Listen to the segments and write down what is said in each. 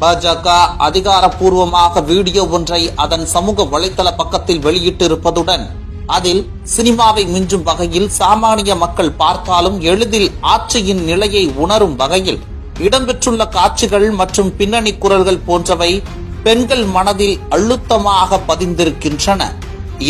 பாஜக அதிகாரப்பூர்வமாக வீடியோ ஒன்றை அதன் சமூக வலைதள பக்கத்தில் வெளியிட்டிருப்பதுடன் அதில் சினிமாவை மிஞ்சும் வகையில் சாமானிய மக்கள் பார்த்தாலும் எளிதில் ஆட்சியின் நிலையை உணரும் வகையில் இடம்பெற்றுள்ள காட்சிகள் மற்றும் பின்னணி குரல்கள் போன்றவை பெண்கள் மனதில் அழுத்தமாக பதிந்திருக்கின்றன.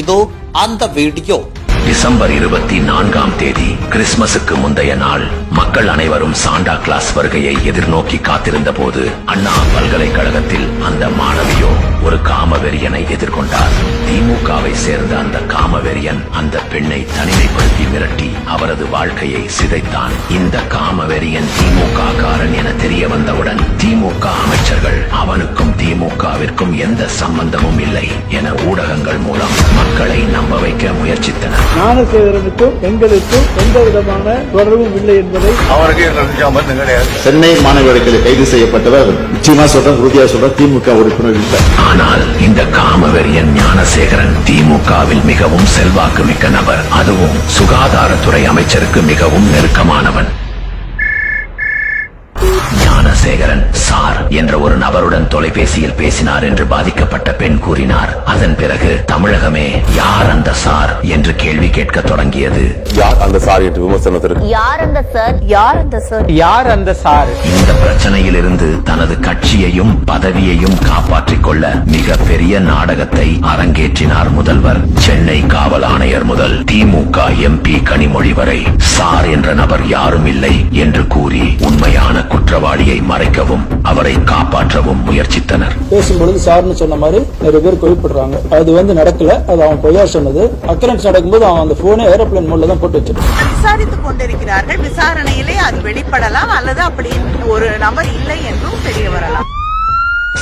இதோ அந்த வீடியோ. டிசம்பர் 24 கிறிஸ்துமஸுக்கு முந்தைய நாள் மக்கள் அனைவரும் சாண்டா கிளாஸ் வருகையை எதிர்நோக்கி காத்திருந்த போது அண்ணா பல்கலைக்கழகத்தில் அந்த மாணவியோ ஒரு காமவெறியனை எதிர்கொண்டார். திமுகவை சேர்ந்த அந்த காமவெறியன் அந்த பெண்ணை தனிமைப்படுத்தி மிரட்டி அவரது வாழ்க்கையை சிதைத்தான். இந்த காமவெறியன் திமுக காரன் என தெரிய வந்தவுடன் திமுக அமைச்சர்கள் அவனுக்கும் திமுகவிற்கும் எந்த சம்பந்தமும் இல்லை என ஊடகங்கள் மூலம் மக்களை நம்ப வைக்க முயற்சித்தனர். ஞானசேகரனுக்கும் எங்களுக்கும் எந்த விதமான தொடர்பும் இல்லை என்பதை சென்னை மாநகராட்சியில் கைது செய்யப்பட்டவர் நிச்சயமா சொல்றேன், உறுதியாக சொல்றேன், திமுக உறுப்பினர் இல்லை. ஆனால் இந்த காமவெறியன் ஞானசேகரன் திமுகவில் மிகவும் செல்வாக்கு மிக்க நபர், அதுவும் சுகாதாரத்துறை அமைச்சருக்கு மிகவும் நெருக்கமானவன். ஞானசேகரன் சார் என்ற ஒரு நபருடன் தொலைபேசியில் பேசினார் என்று பாதிக்கப்பட்ட பெண் கூறினார். அதன் பிறகு தமிழகமே யார் அந்த சார் என்று கேள்வி கேட்க தொடங்கியது. யார் அந்த சார் என்று விமர்சனத்திற்கு யார் அந்த சார், யார் அந்த சார், யார் அந்த சார். இந்த பிரச்சனையில் இருந்து தனது கட்சியையும் பதவியையும் காப்பாற்றிக் கொள்ள மிக பெரிய நாடகத்தை அரங்கேற்றினார் முதல்வர். சென்னை காவல் ஆணையர் முதல் திமுக எம்பி கனிமொழி வரை சார் என்ற நபர் யாரும் இல்லை என்று கூறி உண்மையான குற்றவாளியை மறைக்கவும் அவரை காப்பாற்றவும் முயற்சித்தனர். பேசும்பொழுது சார்னு சொன்ன மாதிரி நிறைய பேர் குறிப்பிடுறாங்க. அது நடக்கல, அது அவன் பொய்யா சொன்னது. அக்கரன்ஸ் நடக்கும்போது அவன் அந்த போனை ஏரோப்ளேன் மோட்ல தான் போட்டு வச்சிருக்கான். விசாரித்துக் கொண்டிருக்கிறார்கள். விசாரணையிலே அது வெளிப்படலாம் அல்லது அப்படி ஒரு நபர் இல்லை என்றும் தெரிய வரலாம்.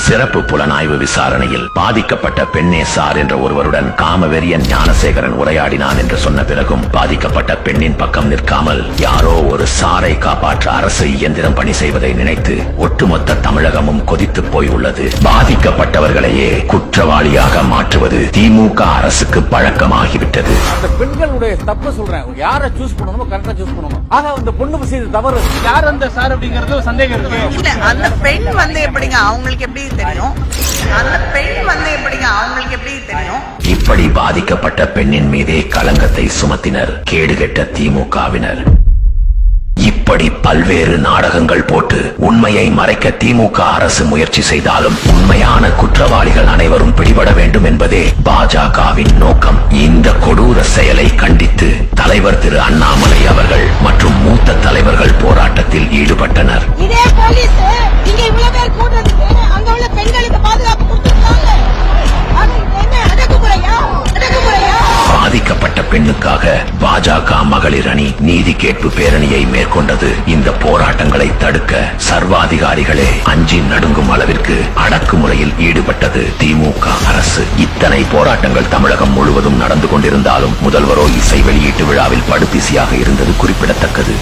சிறப்பு புலனாய்வு விசாரணையில் பாதிக்கப்பட்ட பெண்ணே சார் என்ற ஒருவருடன் காமவெறியன் ஞானசேகரன் உரையாடினான் என்று சொன்ன பிறகும் பாதிக்கப்பட்ட பெண்ணின் பக்கம் நிற்காமல் யாரோ ஒரு சாரை காப்பாற்ற அரசு இயந்திரம் பணி செய்வதை நினைத்து ஒட்டுமொத்த தமிழகமும் கொதித்து போய் உள்ளது. பாதிக்கப்பட்டவர்களையே குற்றவாளியாக மாற்றுவது திமுக அரசுக்கு பழக்கமாகிவிட்டது. அந்த பெண்களுடைய தப்பு சொல்றேன், யாரை சூஸ் பண்ணணுமோ கரெக்டா சூஸ் பண்ணணும். ஆனா அந்த பொண்ணு செய்த தவறு யார் அந்த சார் அப்படிங்கறது சந்தேகம் இருக்கு. இல்ல அந்த பெண் எப்படிங்க அவங்களுக்கு எப்படி தெரியும்? அந்த பெண் எப்படிங்க அவங்களுக்கு எப்படி தெரியும்? இப்படி பாதிக்கப்பட்ட பெண்ணின் மீதே களங்கத்தை சுமத்தினர் கேடுகெட்ட திமுகவினர். இப்படி பல்வேறு நாடகங்கள் போட்டு உண்மையை மறைக்க திமுக அரசு முயற்சி செய்தாலும் உண்மையான குற்றவாளிகள் அனைவரும் பிடிபட வேண்டும் என்பதே பாஜகவின் நோக்கம். இந்த கொடூர செயலை கண்டித்து தலைவர் திரு அண்ணாமலை அவர்கள் மற்றும் மூத்த தலைவர்கள் போராட்டத்தில் ஈடுபட்டனர். இதே போலீஸ் இங்க இவ்வளவு பேர் கூட்டத்துக்கு அங்க உள்ள பெண்களுக்கு பாதுகாப்பு கொடுத்திருக்காங்க. பாதிக்கப்பட்ட பெண்ணுக்காக பாஜக மகளிர் அணி நீதி கேட்பு பேரணியை மேற்கொண்டது. இந்த போராட்டங்களை தடுக்க சர்வாதிகாரிகளே அஞ்சி நடுங்கும் அளவிற்கு அடக்குமுறையில் ஈடுபட்டது திமுக அரசு. இத்தனை போராட்டங்கள் தமிழகம் முழுவதும் நடந்து கொண்டிருந்தாலும் முதல்வரோ இசை வெளியீட்டு விழாவில் படுபிசியாக இருந்தது குறிப்பிடத்தக்கது.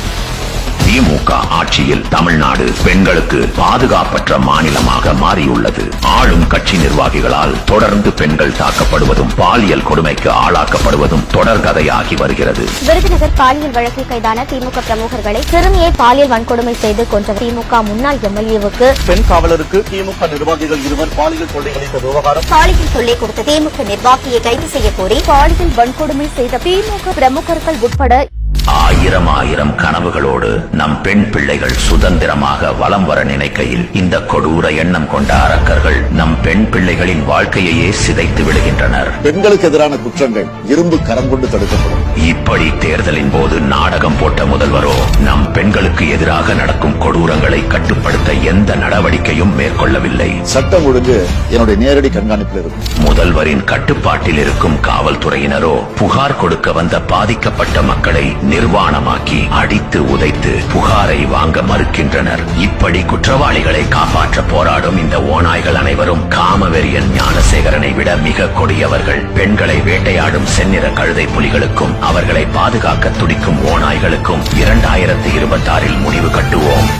திமுக ஆட்சியில் தமிழ்நாடு பெண்களுக்கு பாதுகாப்பற்ற மாநிலமாக மாறியுள்ளது. ஆளும் கட்சி நிர்வாகிகளால் தொடர்ந்து பெண்கள் தாக்கப்படுவதும் பாலியல் கொடுமைக்கு ஆளாக்கப்படுவதும் தொடர்கதையாகி வருகிறது. விருதுநகர் பாலியல் வழக்கில் கைதான திமுக பிரமுகர்களை சிறுமியை பாலியல் வன்கொடுமை செய்து கொன்ற திமுக முன்னாள் எம்எல்ஏவுக்கு பெண் காவலருக்கு திமுக நிர்வாகிகள் இருவர் பாலியல் தொல்லை அளித்த விவகாரம். பாலியல் தொல்லை கொடுத்த திமுக நிர்வாகியை கைது செய்ய கோரி பாலியல் வன்கொடுமை செய்த திமுக பிரமுகர்கள் உட்பட ஆயிரம் கனவுகளோடு நம் பெண் பிள்ளைகள் சுதந்திரமாக வலம் வர நினைக்கையில் இந்த கொடூர எண்ணம் கொண்ட அரக்கர்கள் நம் பெண் பிள்ளைகளின் வாழ்க்கையையே சிதைத்து விடுகின்றனர். பெண்களுக்கு எதிரான குற்றங்கள் இரும்பு கரம் கொண்டு தடுக்கப்படும். இப்படி தேர்தலின் போது நாடகம் போட்ட முதல்வரோ நம் பெண்களுக்கு எதிராக நடக்கும் கொடூரங்களை கட்டுப்படுத்த எந்த நடவடிக்கையும் மேற்கொள்ளவில்லை. சட்டம் ஒழுங்கு என்னுடைய நேரடி கண்காணிப்பில் இருக்கும். முதல்வரின் கட்டுப்பாட்டில் இருக்கும் காவல்துறையினரோ புகார் கொடுக்க வந்த பாதிக்கப்பட்ட மக்களை நிர்வாணமாக்கி அடித்து உதைத்து புகாரை வாங்க மறுக்கின்றனர். இப்படி குற்றவாளிகளை காப்பாற்ற போராடும் இந்த ஓநாய்கள் அனைவரும் காமவெறியன் ஞானசேகரனை விட மிக கொடியவர்கள். பெண்களை வேட்டையாடும் செந்நிற கழுதை புலிகளுக்கும் அவர்களை பாதுகாக்க துடிக்கும் ஓநாய்களுக்கும் 2026 முடிவு கட்டுவோம்.